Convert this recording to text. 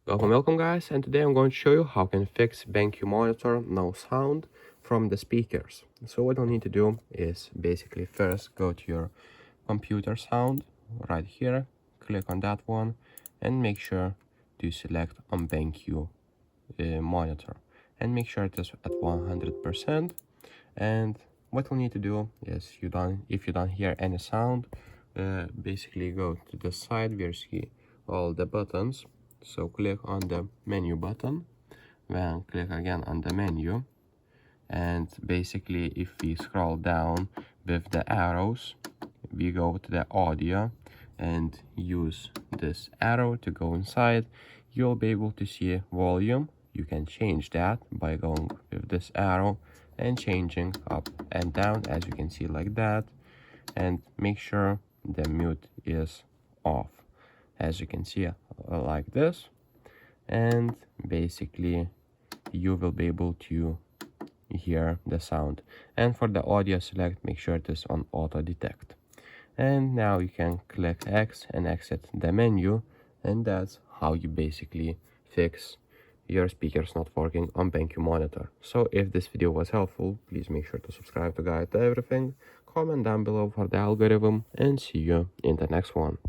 Welcome guys, and today I'm going to show you how you can fix BenQ monitor no sound from the speakers. So what you'll need to do is basically first go to your computer sound right here, click on that one and make sure to select on BenQ monitor and make sure it is at 100%. And what you'll need to do is if you don't hear any sound, basically go to the side where you see all the buttons. So click on the menu button, then click again on the menu, and basically if we scroll down with the arrows, we go to the audio and use this arrow to go inside. You'll be able to see volume. You can change that by going with this arrow and changing up and down, as you can see, like that, and make sure the mute is off, as you can see, like this. And basically you will be able to hear the sound. And for the audio select, make sure it is on auto detect. And now you can click X and exit the menu, and that's how you basically fix your speakers not working on BenQ monitor. So if this video was helpful, please make sure to subscribe to guide everything, comment down below for the algorithm, and see you in the next one.